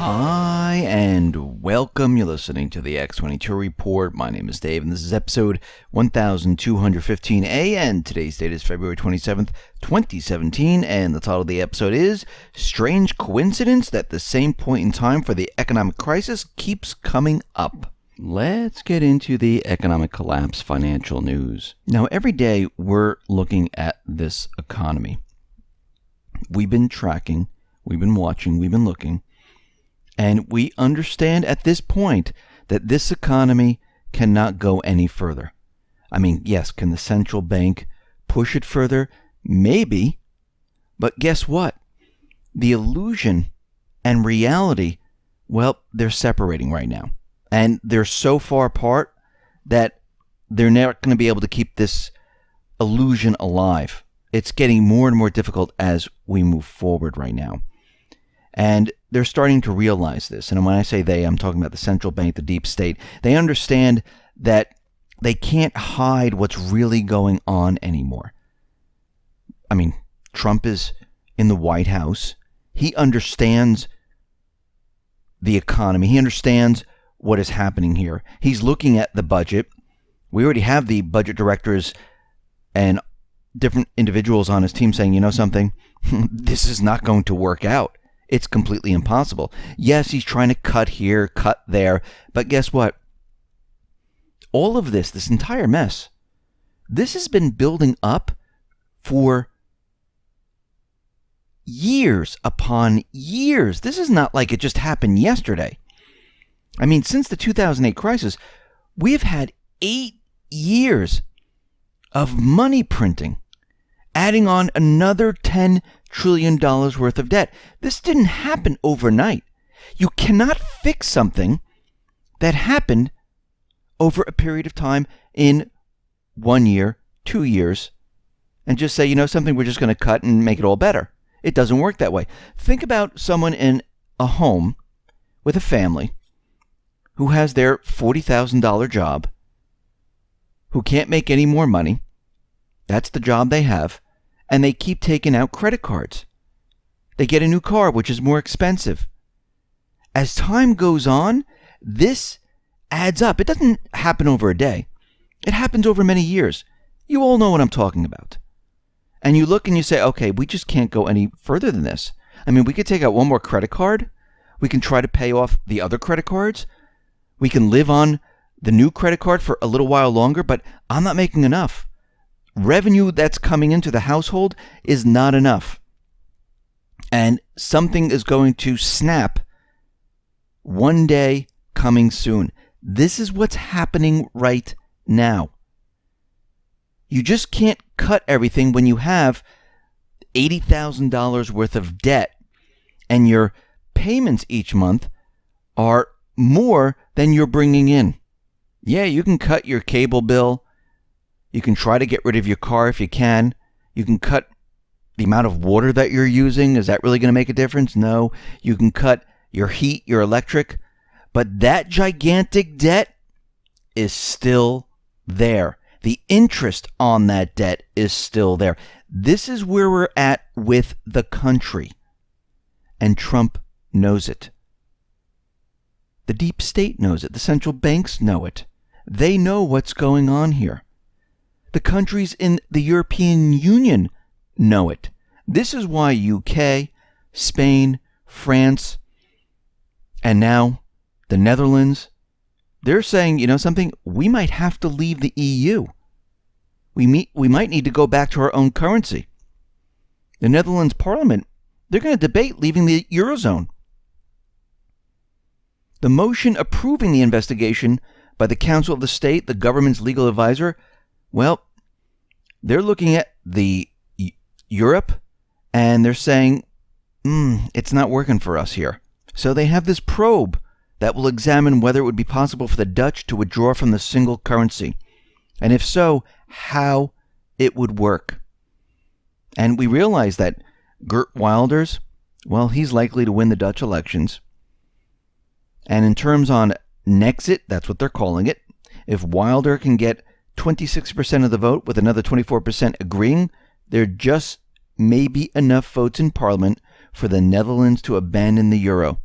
Hi, and welcome. You're listening to the X22 Report. My name is Dave, and this is episode 1215A, and today's date is February 27th, 2017, and the title of the episode is Strange Coincidence That the Same Point in Time for the Economic Crisis Keeps Coming Up. Let's get into the economic collapse financial news. Now, every day we're looking at this economy. We've been tracking, we've been watching, we've been looking. And we understand at this point that this economy cannot go any further. I mean, yes, can the central bank push it further? Maybe. But guess what? The illusion and reality, well, they're separating right now. And they're so far apart that they're not going to be able to keep this illusion alive. It's getting more and more difficult as we move forward right now. And they're starting to realize this. And when I say they, I'm talking about the central bank, the deep state. They understand that they can't hide what's really going on anymore. I mean, Trump is in the White House. He understands the economy. He understands what is happening here. He's looking at the budget. We already have the budget directors and different individuals on his team saying, you know something, this is not going to work out. It's completely impossible. Yes, he's trying to cut here, cut there, but guess what? All of this entire mess, this has been building up for years upon years. This is not like it just happened yesterday. I mean, since the 2008 crisis, we've had 8 years of money printing, adding on another $10 trillion worth of debt. This didn't happen overnight. You cannot fix something that happened over a period of time in 1 year, 2 years, and just say, you know something, we're just going to cut and make it all better. It doesn't work that way. Think about someone in a home with a family who has their $40,000 job, who can't make any more money. That's the job they have. And they keep taking out credit cards. They get a new car, which is more expensive. As time goes on, this adds up. It doesn't happen over a day. It happens over many years. You all know what I'm talking about. And you look and you say, okay, we just can't go any further than this. I mean, we could take out one more credit card. We can try to pay off the other credit cards. We can live on the new credit card for a little while longer, but I'm not making enough. Revenue that's coming into the household is not enough. And something is going to snap one day coming soon. This is what's happening right now. You just can't cut everything when you have $80,000 worth of debt and your payments each month are more than you're bringing in. Yeah, you can cut your cable bill. You can try to get rid of your car if you can. You can cut the amount of water that you're using. Is that really going to make a difference? No. You can cut your heat, your electric. But that gigantic debt is still there. The interest on that debt is still there. This is where we're at with the country. And Trump knows it. The deep state knows it. The central banks know it. They know what's going on here. The countries in the European Union know it. This is why UK, Spain, France, and now the Netherlands, they're saying, you know something, we might have to leave the EU. We might need to go back to our own currency. The Netherlands Parliament, they're going to debate leaving the Eurozone. The motion approving the investigation by the Council of the State, the government's legal advisor, well, they're looking at the Europe and they're saying, it's not working for us here. So they have this probe that will examine whether it would be possible for the Dutch to withdraw from the single currency. And if so, how it would work. And we realize that Geert Wilders, well, he's likely to win the Dutch elections. And in terms on Nexit, that's what they're calling it, if Wilder can get 26% of the vote with another 24% agreeing, there just may be enough votes in Parliament for the Netherlands to abandon the euro.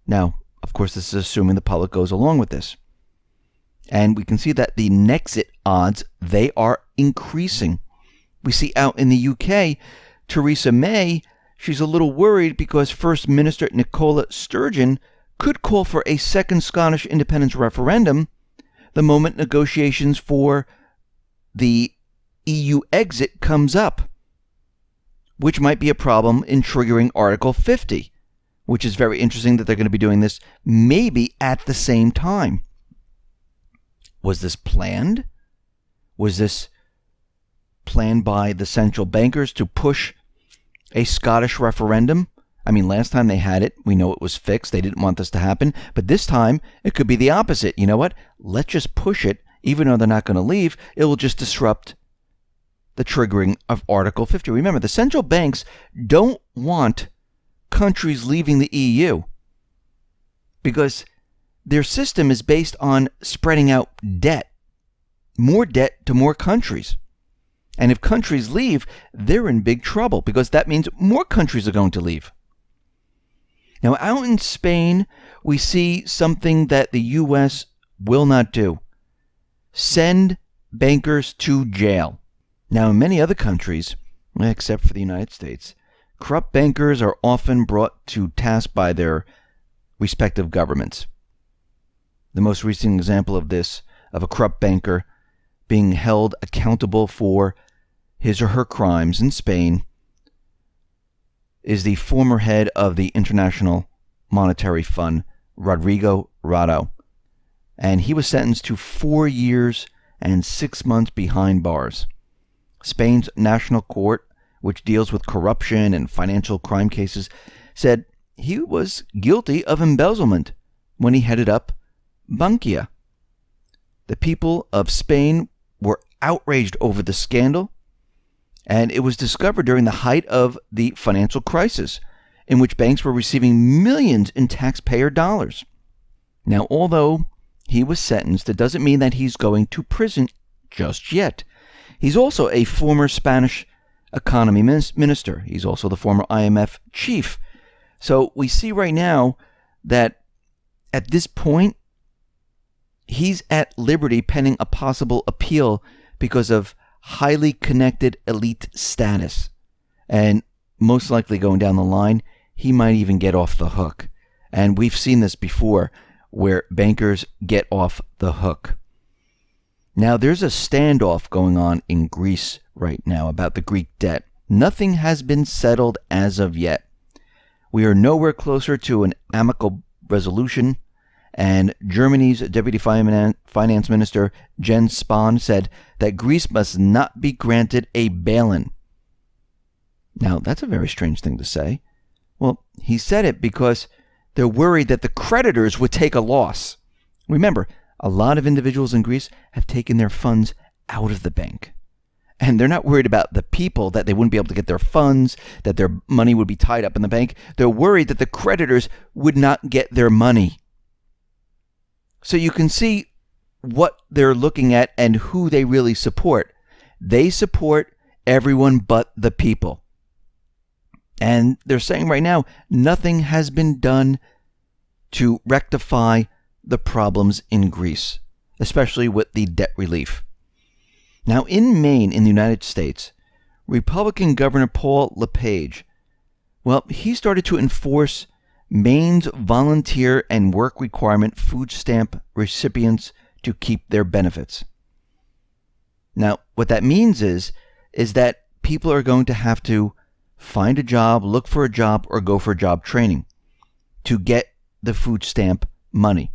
Now, of course, this is assuming the public goes along with this. And we can see that the Nexit odds, they are increasing. We see out in the UK, Theresa May, she's a little worried because First Minister Nicola Sturgeon could call for a second Scottish independence referendum the moment negotiations for the EU exit comes up, which might be a problem in triggering Article 50, which is very interesting that they're going to be doing this maybe at the same time. Was this planned? Was this planned by the central bankers to push a Scottish referendum? I mean, last time they had it, we know it was fixed. They didn't want this to happen. But this time, it could be the opposite. You know what? Let's just push it. Even though they're not going to leave, it will just disrupt the triggering of Article 50. Remember, the central banks don't want countries leaving the EU because their system is based on spreading out debt, more debt to more countries. And if countries leave, they're in big trouble because that means more countries are going to leave. Now, out in Spain, we see something that the U.S. will not do. Send bankers to jail. Now, in many other countries, except for the United States, corrupt bankers are often brought to task by their respective governments. The most recent example of this, of a corrupt banker being held accountable for his or her crimes in Spain, is the former head of the International Monetary Fund, Rodrigo Rato. And he was sentenced to 4 years and 6 months behind bars. Spain's National Court, which deals with corruption and financial crime cases, said he was guilty of embezzlement when he headed up Bankia. The people of Spain were outraged over the scandal, and it was discovered during the height of the financial crisis, in which banks were receiving millions in taxpayer dollars. Now, although he was sentenced, it doesn't mean that he's going to prison just yet. He's also a former Spanish economy minister. He's also the former IMF chief. So we see right now that at this point, he's at liberty pending a possible appeal because of highly connected elite status. And most likely going down the line, he might even get off the hook. And we've seen this before where bankers get off the hook. Now, there's a standoff going on in Greece right now about the Greek debt. Nothing has been settled as of yet. We are nowhere closer to an amicable resolution, and Germany's Deputy Finance Minister Jens Spahn said that Greece must not be granted a bail-in. Now, that's a very strange thing to say. Well, he said it because they're worried that the creditors would take a loss. Remember, a lot of individuals in Greece have taken their funds out of the bank. And they're not worried about the people, that they wouldn't be able to get their funds, that their money would be tied up in the bank. They're worried that the creditors would not get their money. So you can see what they're looking at and who they really support. They support everyone but the people. And they're saying right now, nothing has been done to rectify the problems in Greece, especially with the debt relief. Now, in Maine, in the United States, Republican Governor Paul LePage, well, he started to enforce Maine's volunteer and work requirement food stamp recipients to keep their benefits. Now, what that means is that people are going to have to find a job, look for a job, or go for job training to get the food stamp money.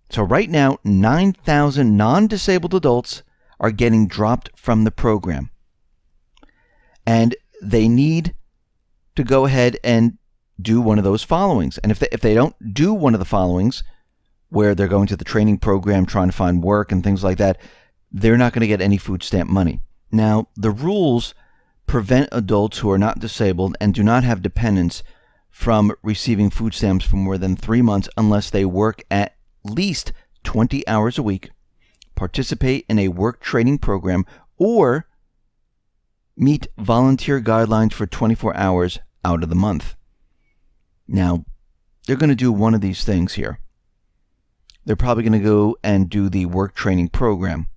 So right now, 9,000 non-disabled adults are getting dropped from the program. And they need to go ahead and do one of those followings. And if they don't do one of the followings, where they're going to the training program, trying to find work and things like that, they're not going to get any food stamp money. Now, the rules prevent adults who are not disabled and do not have dependents from receiving food stamps for more than 3 months unless they work at least 20 hours a week, participate in a work training program, or meet volunteer guidelines for 24 hours out of the month. Now, they're going to do one of these things here. They're probably going to go and do the work training program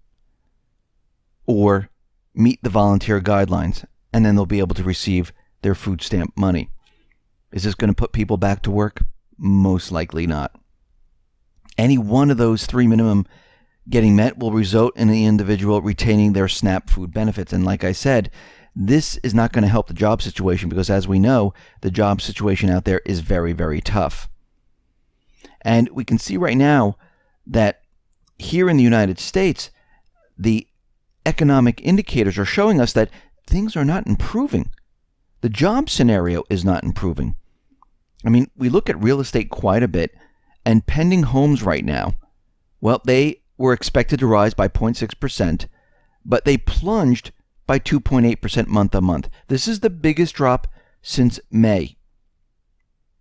or meet the volunteer guidelines, and then they'll be able to receive their food stamp money. Is this going to put people back to work? Most likely not. Any one of those three minimum getting met will result in the individual retaining their SNAP food benefits. And like I said, this is not going to help the job situation because, as we know, the job situation out there is very, very tough. And we can see right now that here in the United States, the economic indicators are showing us that things are not improving. The job scenario is not improving. I mean, we look at real estate quite a bit, and pending homes right now, well, they were expected to rise by 0.6%, but they plunged by 2.8% month on month. This is the biggest drop since May.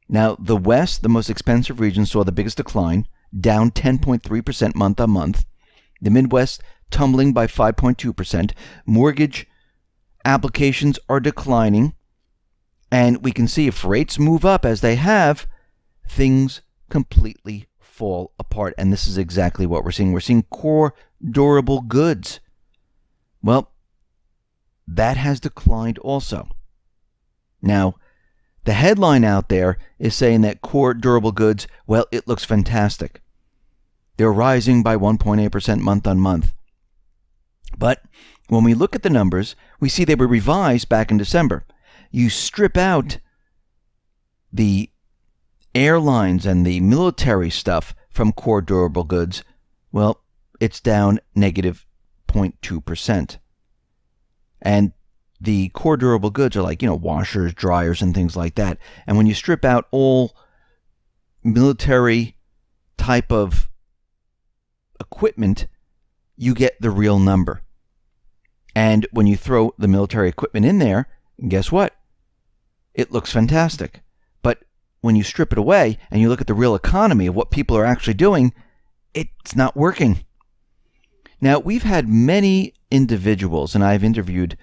Now, the West, the most expensive region, saw the biggest decline, down 10.3% month on month. The Midwest tumbling by 5.2%. Mortgage applications are declining. And we can see if rates move up as they have, things completely fall apart. And this is exactly what we're seeing. We're seeing core durable goods. Well, that has declined also. Now, the headline out there is saying that core durable goods, well, it looks fantastic. They're rising by 1.8% month on month. But when we look at the numbers, we see they were revised back in December. You strip out the airlines and the military stuff from core durable goods, well, it's down negative 0.2%. And the core durable goods are like, washers, dryers, and things like that. And when you strip out all military type of equipment, you get the real number. And when you throw the military equipment in there, guess what? It looks fantastic. But when you strip it away and you look at the real economy of what people are actually doing, it's not working. Now, we've had many individuals, and I've interviewed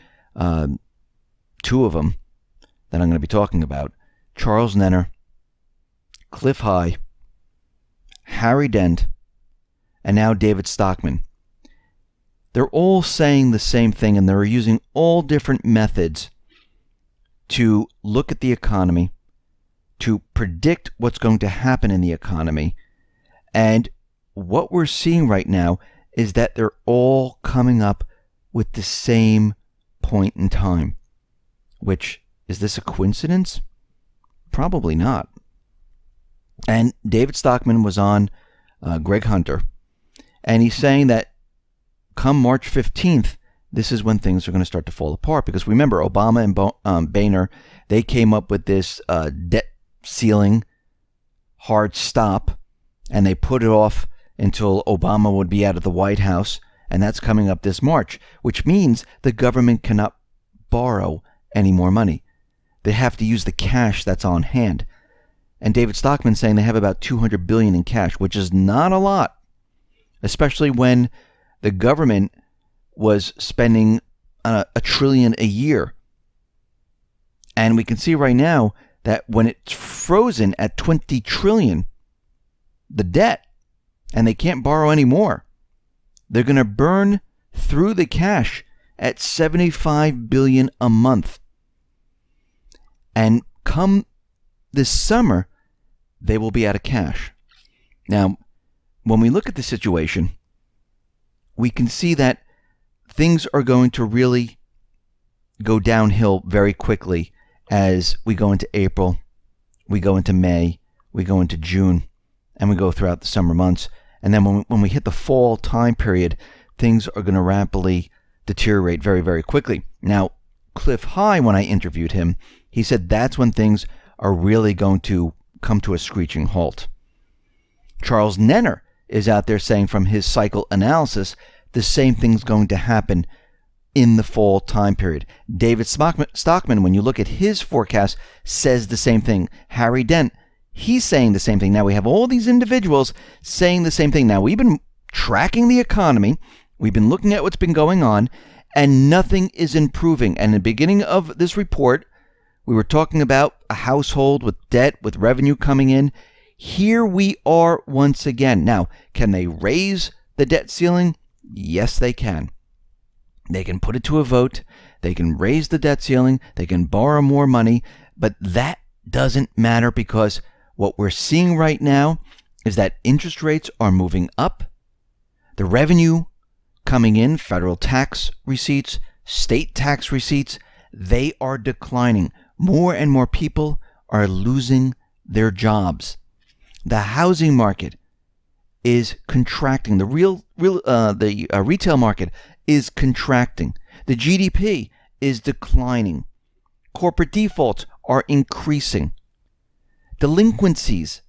two of them that I'm going to be talking about. Charles Nenner, Cliff High, Harry Dent, and now David Stockman. They're all saying the same thing, and they're using all different methods to look at the economy, to predict what's going to happen in the economy. And what we're seeing right now is that they're all coming up with the same point in time. Which, is this a coincidence? Probably not. And David Stockman was on Greg Hunter, and he's saying that come March 15th, this is when things are going to start to fall apart. Because remember, Obama and Boehner, they came up with this debt ceiling hard stop, and they put it off until Obama would be out of the White House, and that's coming up this March, which means the government cannot borrow any more money. They have to use the cash that's on hand. And David Stockman saying they have about $200 billion in cash, which is not a lot, especially when the government was spending $1 trillion a year. And we can see right now that when it's frozen at $20 trillion, the debt, and they can't borrow any more, they're going to burn through the cash at $75 billion a month. And come this summer, they will be out of cash. Now, when we look at the situation, we can see that things are going to really go downhill very quickly as we go into April, we go into May, we go into June, and we go throughout the summer months. And then when we hit the fall time period, things are going to rapidly deteriorate very, very quickly. Now, Cliff High, when I interviewed him, he said that's when things are really going to come to a screeching halt. Charles Nenner is out there saying from his cycle analysis, the same thing's going to happen in the fall time period. David Stockman, when you look at his forecast, says the same thing. Harry Dent, he's saying the same thing. Now we have all these individuals saying the same thing. Now we've been tracking the economy. We've been looking at what's been going on, and nothing is improving. And in the beginning of this report, we were talking about a household with debt, with revenue coming in. here we are once again. Now, can they raise the debt ceiling? Yes, they can. They can put it to a vote. They can raise the debt ceiling. They can borrow more money. But that doesn't matter, because what we're seeing right now is that interest rates are moving up. The revenue coming in, federal tax receipts, state tax receipts, they are declining. More and more people are losing their jobs. The housing market is contracting. The retail market is contracting. The GDP is declining. Corporate defaults are increasing. Delinquencies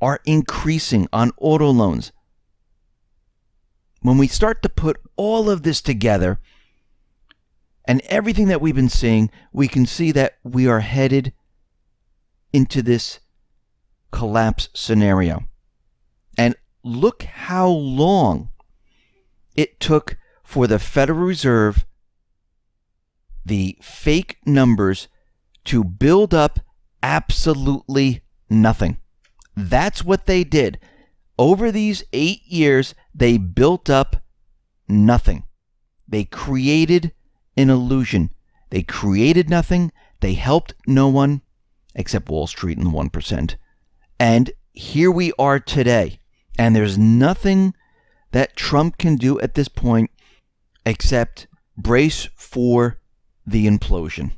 are increasing on auto loans. When we start to put all of this together and everything that we've been seeing, we can see that we are headed into this collapse scenario. And look how long it took for the Federal Reserve, the fake numbers, to build up absolutely nothing. That's what they did. Over these 8 years, they built up nothing. They created an illusion. They created nothing. They helped no one except Wall Street and the 1%. And here we are today. And there's nothing that Trump can do at this point except brace for the implosion.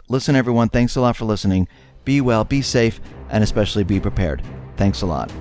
Listen, everyone, thanks a lot for listening. Be well, be safe, and especially be prepared. Thanks a lot.